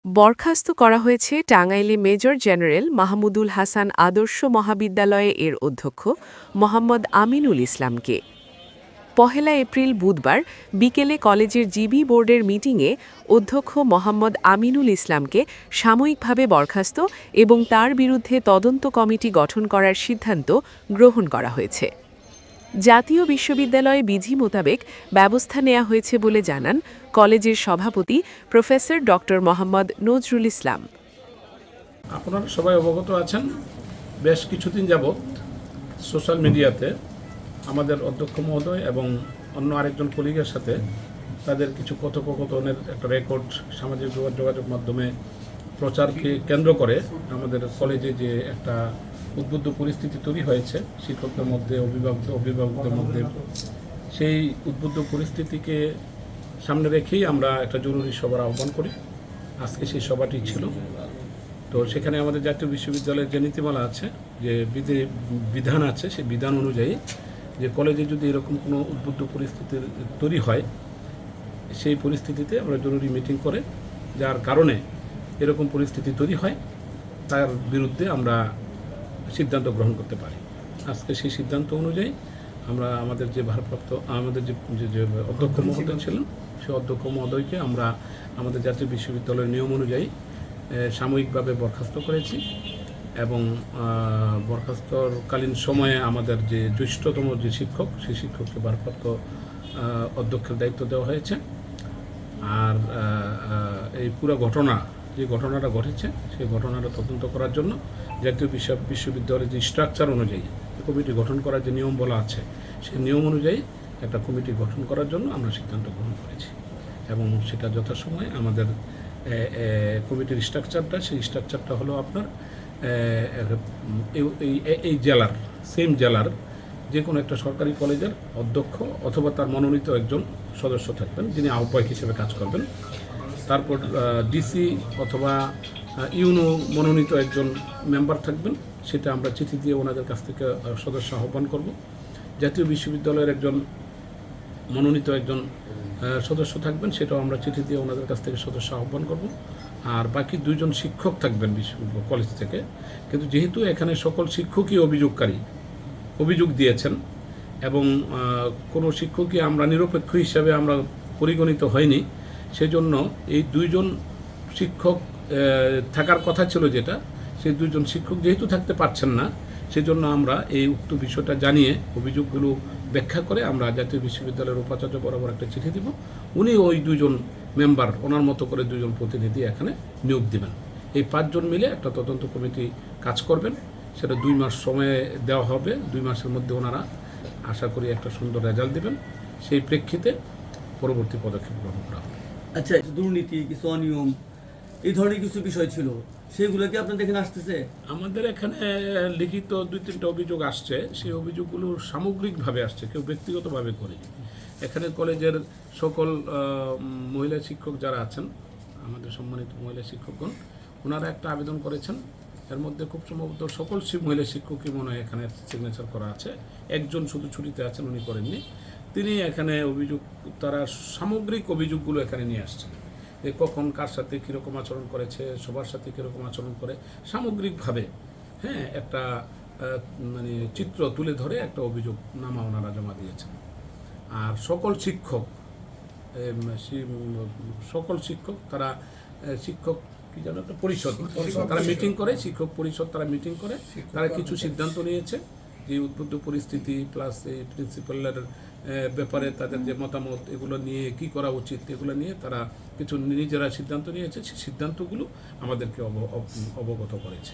বরখাস্ত করা হয়েছে টাঙ্গাইলে মেজর জেনারেল মাহমুদুল হাসান আদর্শ মহাবিদ্যালয়ে এর অধ্যক্ষ মোহাম্মদ আমিনুল ইসলামকে। ১ এপ্রিল বুধবার বিকেলে কলেজের জিবি বোর্ডের মিটিংয়ে অধ্যক্ষ মোহাম্মদ আমিনুল ইসলামকে সাময়িকভাবে বরখাস্ত এবং তার বিরুদ্ধে তদন্ত কমিটি গঠন করার সিদ্ধান্ত গ্রহণ করা হয়েছে। জাতীয় বিশ্ববিদ্যালয়ে বিধি মোতাবেক ব্যবস্থা নেওয়া হয়েছে বলে জানান কলেজের সভাপতি প্রফেসর ড. মোহাম্মদ নজরুল ইসলাম। আপনারা সবাই অবগত আছেন, বেশ কিছুদিন যাবৎ সোশ্যাল মিডিয়াতে আমাদের অধ্যক্ষ মহোদয় এবং অন্য আরেকজন কলিগের সাথে তাদের কিছু কথোপকথনের একটা রেকর্ড সামাজিক যোগাযোগ মাধ্যমে প্রচারকে কেন্দ্র করে আমাদের কলেজে যে একটা উদ্বুদ্ধ পরিস্থিতি তৈরি হয়েছে শিক্ষকদের মধ্যে, অভিভাবকদের মধ্যে, সেই উদ্বুদ্ধ পরিস্থিতিকে সামনে রেখেই আমরা একটা জরুরি সভার আহ্বান করি। আজকে সেই সভাটি ছিল। তো সেখানে আমাদের জাতীয় বিশ্ববিদ্যালয়ের যে নীতিমালা আছে, যে বিধান আছে, সেই বিধান অনুযায়ী যে কলেজে যদি এরকম কোনো উদ্বুদ্ধ পরিস্থিতি তৈরি হয়, সেই পরিস্থিতিতে আমরা জরুরি মিটিং করে যার কারণে এরকম পরিস্থিতি তৈরি হয় তার বিরুদ্ধে আমরা সিদ্ধান্ত গ্রহণ করতে পারি। আজকে সেই সিদ্ধান্ত অনুযায়ী আমরা আমাদের যে ভারপ্রাপ্ত আমাদের যে অধ্যক্ষ মহোদয় ছিলেন, সেই অধ্যক্ষ মহোদয়কে আমরা আমাদের জাতীয় বিশ্ববিদ্যালয়ের নিয়ম অনুযায়ী সাময়িকভাবে বরখাস্ত করেছি এবং বরখাস্তকালীন সময়ে আমাদের যে জ্যেষ্ঠতম যে শিক্ষক, সেই শিক্ষককে ভারপ্রাপ্ত অধ্যক্ষের দায়িত্ব দেওয়া হয়েছে। আর এই পুরো যে ঘটনাটা ঘটেছে, সেই ঘটনাটা তদন্ত করার জন্য জাতীয় বিশ্ববিদ্যালয়ের যে স্ট্রাকচার অনুযায়ী কমিটি গঠন করার যে নিয়ম বলা আছে, সেই নিয়ম অনুযায়ী একটা কমিটি গঠন করার জন্য আমরা সিদ্ধান্ত গ্রহণ করেছি এবং সেটা যথাসময়ে আমাদের কমিটির স্ট্রাকচারটা, সেই স্ট্রাকচারটা হলো আপনার এই জেলার, সেম জেলার যে কোনো একটা সরকারি কলেজের অধ্যক্ষ অথবা তার মনোনীত একজন সদস্য থাকবেন, যিনি আহ্বায়ক হিসেবে কাজ করবেন। তারপর ডিসি অথবা ইউনো মনোনীত একজন মেম্বার থাকবেন, সেটা আমরা চিঠি দিয়ে ওনাদের কাছ থেকে সদস্য আহ্বান করব। জাতীয় বিশ্ববিদ্যালয়ের একজন মনোনীত একজন সদস্য থাকবেন, সেটাও আমরা চিঠি দিয়ে ওনাদের কাছ থেকে সদস্য আহ্বান করব। আর বাকি 2 জন শিক্ষক থাকবেন কলেজ থেকে। কিন্তু যেহেতু এখানে সকল শিক্ষকই অভিযোগ দিয়েছেন এবং কোনো শিক্ষকই আমরা নিরপেক্ষ হিসাবে আমরা পরিগণিত হয়নি, সেজন্য এই 2 জন শিক্ষক থাকার কথা ছিল, যেটা সেই 2 জন শিক্ষক যেহেতু থাকতে পারছেন না, সেজন্য আমরা এই উক্ত বিষয়টা জানিয়ে অভিযোগগুলো ব্যাখ্যা করে আমরা জাতীয় বিশ্ববিদ্যালয়ের উপাচার্য বরাবর একটা চিঠি দিব। উনি ওই 2 জন মেম্বার, ওনার মতো করে 2 জন প্রতিনিধি এখানে নিয়োগ দিবেন। এই 5 জন মিলে একটা তদন্ত কমিটি কাজ করবেন। সেটা 2 মাস সময় দেওয়া হবে। 2 মাসের মধ্যে ওনারা আশা করি একটা সুন্দর রেজাল্ট দেবেন। সেই প্রেক্ষিতে পরবর্তী পদক্ষেপ গ্রহণ করা হবে। আচ্ছা, দুর্নীতি, কিছু অনিয়ম, এই ধরনের কিছু বিষয় ছিল, সেগুলো কি আপনাদের এখানে আসতেছে? আমাদের এখানে লিখিত 2-3টা অভিযোগ আসছে। সেই অভিযোগগুলো সামগ্রিকভাবে আসছে, কেউ ব্যক্তিগতভাবে করেনি। এখানে কলেজের সকল মহিলা শিক্ষক যারা আছেন, আমাদের সম্মানিত মহিলা শিক্ষকগণ, ওনারা একটা আবেদন করেছেন। এর মধ্যে খুব সম্ভবত সকল মহিলা শিক্ষকই মনে হয় এখানে সিগনেচার করা আছে। একজন শুধু ছুটিতে আছেন, উনি করেননি। তিনি এখানে তারা সামগ্রিক অভিযোগগুলো এখানে নিয়ে আসছেন, যে কখন কার সাথে কীরকম আচরণ করেছে, সবার সাথে কীরকম আচরণ করে, সামগ্রিকভাবে একটা মানে চিত্র তুলে ধরে একটা অভিযোগ নামা ওনারা জমা দিয়েছেন। আর সকল শিক্ষক তারা শিক্ষক কি যেন একটা পরিষদ তারা মিটিং করে, শিক্ষক পরিষদ তারা মিটিং করে, তারা কিছু সিদ্ধান্ত নিয়েছে যে উদ্বুদ্ধ পরিস্থিতি প্লাস এই প্রিন্সিপালের ব্যাপারে তাদের যে মতামত, এগুলো নিয়ে কি করা উচিত, এগুলো নিয়ে তারা কিছু নিজেরা সিদ্ধান্ত নিয়েছে। সেই সিদ্ধান্তগুলো আমাদেরকে অবগত করেছে।